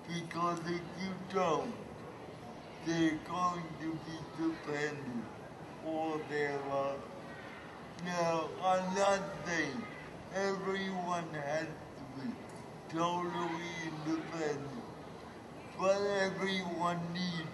because if you don't, they're going to be dependent all their life. Now, I'm not saying everyone has to be totally independent, but everyone needs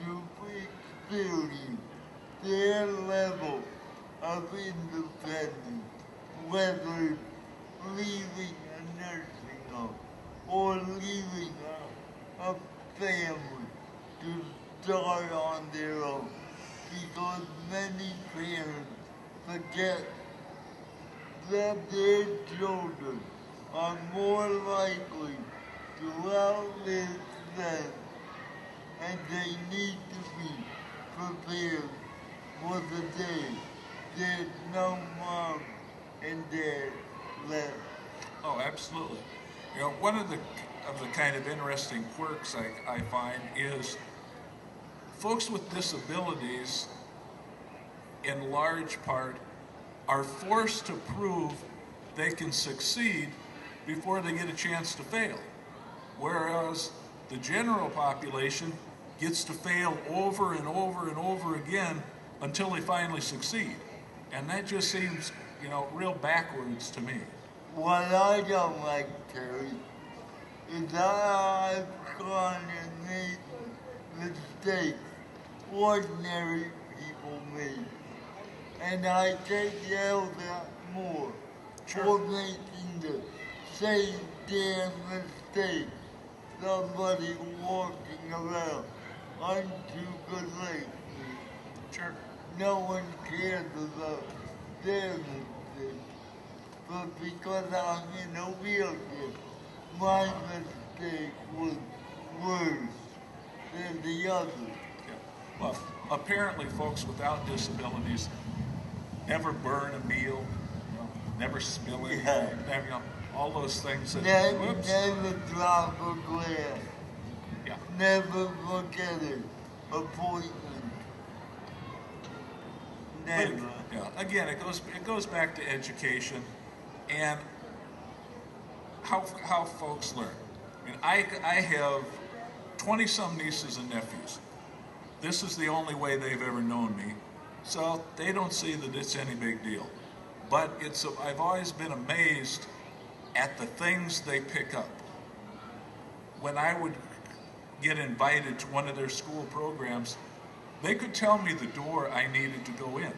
to experience their level of independence, whether it's leaving a nursing home or leaving a family to start on their own, because many parents forget that their children are more likely to outlive them, and they need to be prepared for the day there's no mom and dad left. Oh, absolutely. You know, one of the kind of interesting quirks I find is folks with disabilities, in large part, are forced to prove they can succeed before they get a chance to fail. Whereas the general population gets to fail over and over and over again until they finally succeed. And that just seems, you know, real backwards to me. What I don't like, Terry, is that I've gone and made mistakes ordinary people make. And I take yelled at more for making the same damn mistake somebody walking around unsupervised. Sure. No one cares about their mistake. But because I'm in a wheelchair, my mistake was worse than the other. Yeah. Well, apparently folks without disabilities never burn a meal, you know, never spill it, never, you know, all those things that, Never drop a glass. Yeah. Never forget an appointment. Never. But, yeah, again, it goes back to education and how folks learn. I mean, I have 20-some nieces and nephews. This is the only way they've ever known me, so they don't see that it's any big deal. But I've always been amazed at the things they pick up. When I would get invited to one of their school programs, they could tell me the door I needed to go in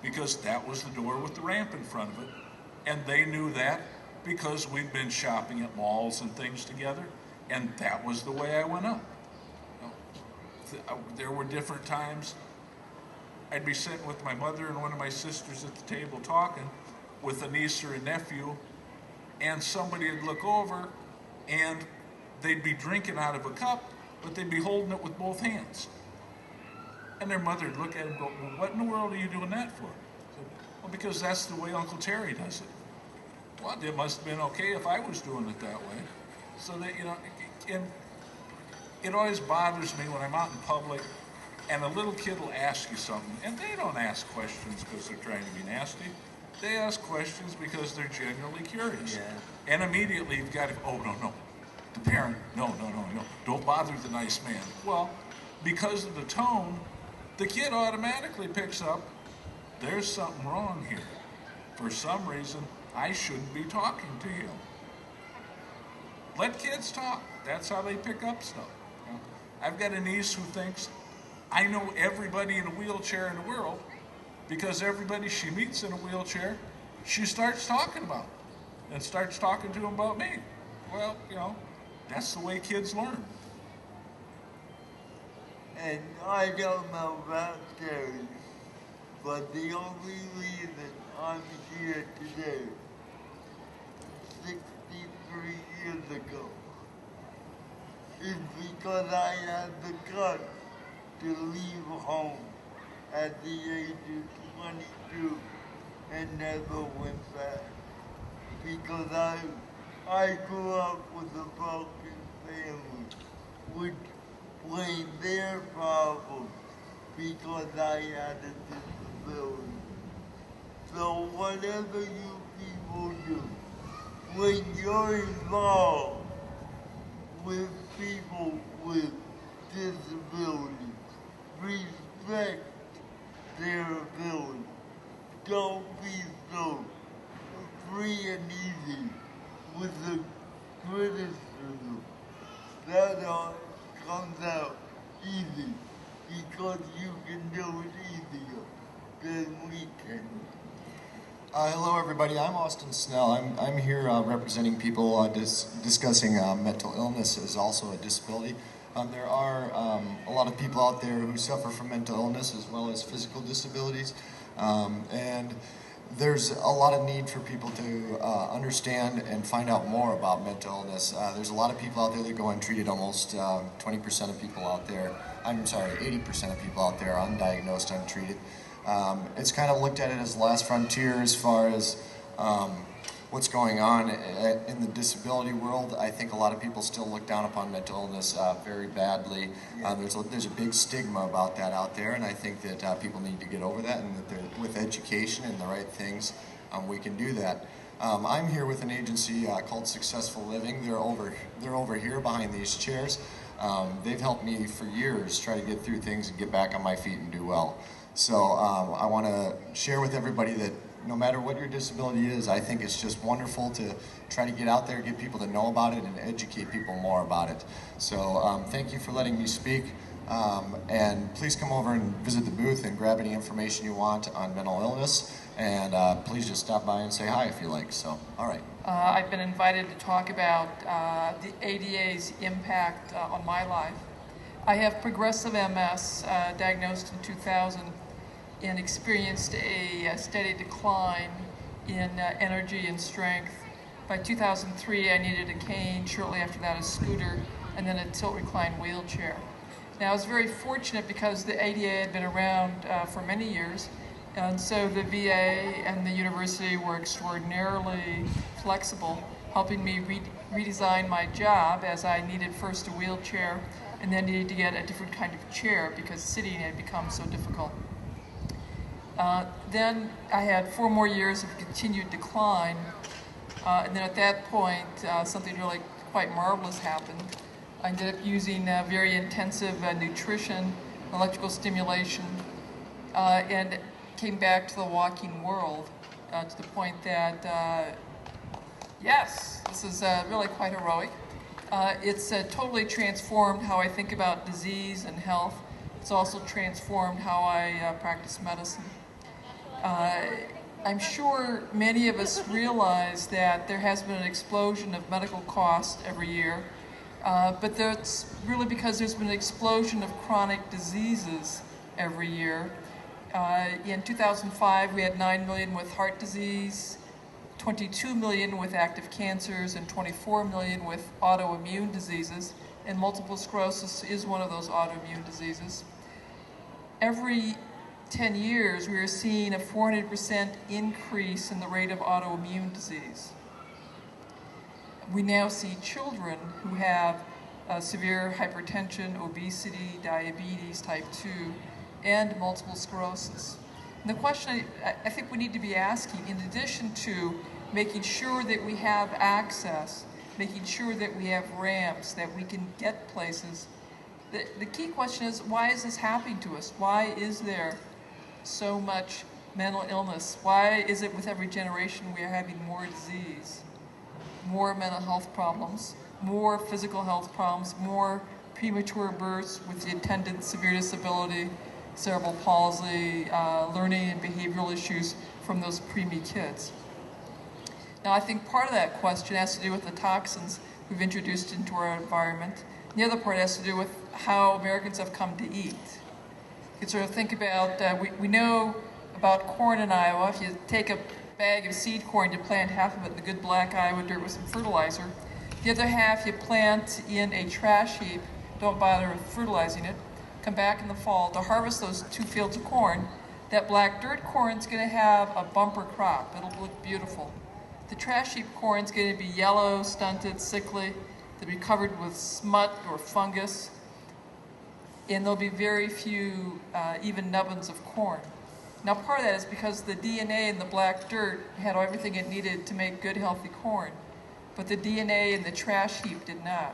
because that was the door with the ramp in front of it. And they knew that because we'd been shopping at malls and things together, and that was the way I went up. You know, there were different times I'd be sitting with my mother and one of my sisters at the table talking with a niece or a nephew, and somebody would look over and they'd be drinking out of a cup, but they'd be holding it with both hands. And their mother would look at him and go, well, what in the world are you doing that for? I said, well, because that's the way Uncle Terry does it. Well, it must have been okay if I was doing it that way. So that, you know, and it always bothers me when I'm out in public and a little kid will ask you something, and they don't ask questions because they're trying to be nasty. They ask questions because they're genuinely curious. Yeah. And immediately you've got to, oh, no. The parent, no. Don't bother the nice man. Well, because of the tone, the kid automatically picks up, there's something wrong here. For some reason, I shouldn't be talking to him. Let kids talk. That's how they pick up stuff. You know? I've got a niece who thinks I know everybody in a wheelchair in the world because everybody she meets in a wheelchair, she starts talking about and starts talking to them about me. Well, you know, that's the way kids learn. And I don't know about Terry, but the only reason I'm here today, 63 years ago, is because I had the guts to leave home at the age of 22 and never went back. Because I grew up with a broken family, which blamed their problems because I had a disability. So whatever you people do, when you're involved with people disabilities. Respect their ability. Don't be so free and easy with the criticism. That all comes out easy because you can do it easier than we can. Hello everybody, I'm Austin Snell. I'm here representing people discussing mental illness as also a disability. There are a lot of people out there who suffer from mental illness as well as physical disabilities, and there's a lot of need for people to understand and find out more about mental illness. There's a lot of people out there that go untreated. Almost 20% of people out there, 80% of people out there are undiagnosed, untreated. It's kind of looked at it as the last frontier as far as what's going on in the disability world. I think a lot of people still look down upon mental illness very badly. There's a big stigma about that out there, and I think that people need to get over that, and that with education and the right things, we can do that. I'm here with an agency called Successful Living. They're over here behind these chairs. They've helped me for years try to get through things and get back on my feet and do well. So I want to share with everybody that no matter what your disability is, I think it's just wonderful to try to get out there, get people to know about it, and educate people more about it. So thank you for letting me speak, and please come over and visit the booth and grab any information you want on mental illness, and please just stop by and say hi if you like. So, all right. I've been invited to talk about the ADA's impact on my life. I have progressive MS, diagnosed in 2000, and experienced a steady decline in energy and strength. By 2003, I needed a cane, shortly after that a scooter, and then a tilt-recline wheelchair. Now, I was very fortunate because the ADA had been around for many years, and so the VA and the university were extraordinarily flexible, helping me redesign my job, as I needed first a wheelchair and then needed to get a different kind of chair because sitting had become so difficult. Then I had 4 more years of continued decline, and then at that point something really quite marvelous happened. I ended up using very intensive nutrition, electrical stimulation, and came back to the walking world to the point that, yes, this is really quite heroic. It's totally transformed how I think about disease and health. It's also transformed how I practice medicine. I'm sure many of us realize that there has been an explosion of medical costs every year, but that's really because there's been an explosion of chronic diseases every year. In 2005, we had 9 million with heart disease, 22 million with active cancers, and 24 million with autoimmune diseases, and multiple sclerosis is one of those autoimmune diseases. Every 10 years, we are seeing a 400% increase in the rate of autoimmune disease. We now see children who have severe hypertension, obesity, diabetes type 2, and multiple sclerosis. And the question I think we need to be asking, in addition to making sure that we have access, making sure that we have ramps, that we can get places, the key question is, why is this happening to us? Why is there so much mental illness? Why is it with every generation we are having more disease, more mental health problems, more physical health problems, more premature births with the attendant severe disability, cerebral palsy, learning and behavioral issues from those preemie kids? Now, I think part of that question has to do with the toxins we've introduced into our environment. The other part has to do with how Americans have come to eat. You can sort of think about, we know about corn in Iowa. If you take a bag of seed corn, you plant half of it in the good black Iowa dirt with some fertilizer. The other half you plant in a trash heap, don't bother fertilizing it, come back in the fall to harvest those 2 fields of corn. That black dirt corn's going to have a bumper crop. It'll look beautiful. The trash heap corn's going to be yellow, stunted, sickly. They'll be covered with smut or fungus, and there'll be very few even nubbins of corn. Now, part of that is because the DNA in the black dirt had everything it needed to make good, healthy corn, but the DNA in the trash heap did not.